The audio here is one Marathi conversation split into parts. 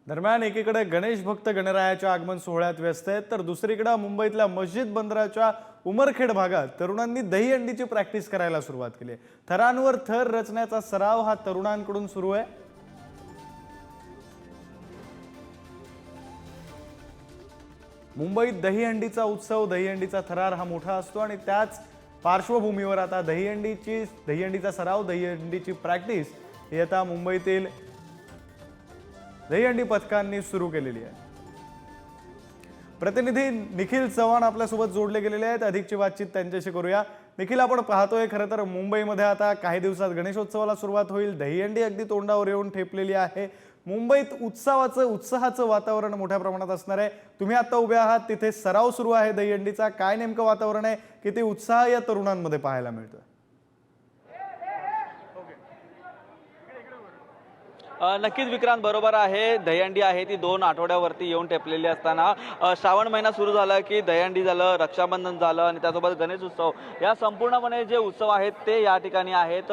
दरम्यान एकीकडे गणेश भक्त गणरायाच्या आगमन सोहळ्यात व्यस्त आहेत, तर दुसरीकडे मुंबईतल्या मस्जिद बंदराच्या उमरखेड भागात तरुणांनी दहीहंडीची प्रॅक्टिस करायला सुरुवात केली आहे। थरांवर थर रचण्याचा सराव हा तरुणांकडून सुरू आहे। मुंबईत दहीहंडीचा उत्सव, दहीहंडीचा थरार हा मोठा असतो आणि त्याच पार्श्वभूमीवर आता दहीहंडीचा सराव, दहीहंडीची प्रॅक्टिस ही आता मुंबईतील दहीहंडी पथकांनी सुरू केलेली आहे। प्रतिनिधी निखिल चव्हाण आपल्यासोबत जोडले गेलेले आहेत, अधिकची बातचीत त्यांच्याशी करूया। निखिल, आपण पाहतोय खरं तर मुंबईमध्ये आता काही दिवसात गणेशोत्सवाला सुरुवात होईल, दहीहंडी अगदी तोंडावर येऊन ठेपलेली आहे। मुंबईत उत्साहाचं वातावरण मोठ्या प्रमाणात असणार आहे। तुम्ही आता उभे आहात तिथे सराव सुरू आहे दहीहंडीचा, काय नेमकं वातावरण आहे, किती उत्साह या तरुणांमध्ये पाहायला मिळतोय? नक्कीच विक्रांत बरोबर आहे। दहीहंडी आहे ती 2 आठवड्यावरती येऊन टेपलेली असताना श्रावण महिना सुरू झाला की दहीहंडी झालं, रक्षाबंधन झालं आणि त्यासोबत गणेश उत्सव, या संपूर्णपणे जे उत्सव आहेत ते या ठिकाणी आहेत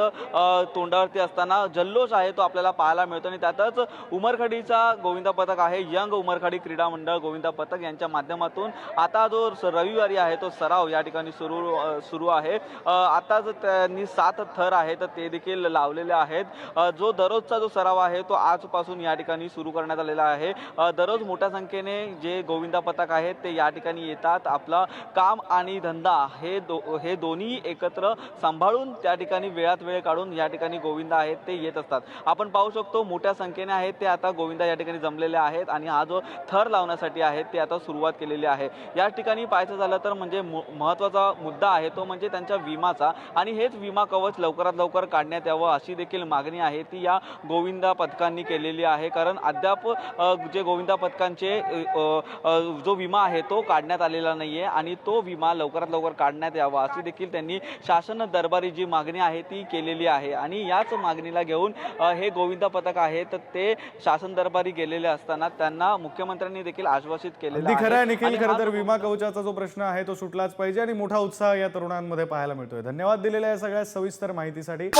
तोंडावरती असताना जल्लोष आहे तो आपल्याला पाहायला मिळतो। आणि त्यातच उमरखडीचा गोविंदा पथक आहे, यंग उमरखडी क्रीडा मंडळ गोविंदा पथक यांच्या माध्यमातून आता जो रविवारी आहे तो सराव या ठिकाणी सुरू आहे। आता त्यांनी 7 थर आहेत ते देखील लावलेले आहेत। जो दररोजचा जो सराव आहे तो आजपासून या ठिकाणी सुरू करण्यात आलेला आहे। दररोज मोठ्या संख्येने जे गोविंदा पथक आहेत ते या ठिकाणी येतात, आपला काम आणि धंदा हे दोन्ही एकत्र सांभाळून त्या ठिकाणी वेळात वेळ काढून या ठिकाणी गोविंदा आहेत ते येत असतात। आपण पाहू शकतो मोठ्या संख्येने आहेत ते आता गोविंदा या ठिकाणी जमलेले आहेत आणि हा जो थर लावण्यासाठी आहे ते आता सुरुवात केलेली आहे। या ठिकाणी पाहायचं झालं तर म्हणजे महत्त्वाचा मुद्दा आहे तो म्हणजे त्यांच्या विमाचा, आणि हेच विमा कवच लवकरात लवकर काढण्यात यावं अशी देखील मागणी आहे ती या गोविंदा पथकांनी केलेली आहे। कारण अद्याप जे गोविंदा पथकांचे जो विमा आहे तो काढण्यात आलेला नाहीये आणि तो विमा लवकरात लवकर काढण्यात यावा अशी देखील त्यांनी शासन दरबारी जी मागणी आहे ती केलेली आहे। आणि याच मागणीला घेऊन हे गोविंदा पथक आहे तर ते शासन दरबारी गेलेले असताना त्यांना मुख्यमंत्र्यांनी देखील आश्वासित केलेलं आहे। खरं आहे निखिल, खरं तर विमा कवचाचा जो प्रश्न आहे तो सुटलाच पाहिजे आणि मोठा उत्साह या तरुणांमध्ये पाहायला मिळतोय। धन्यवाद दिलेल्या या सगळ्या सविस्तर माहितीसाठी।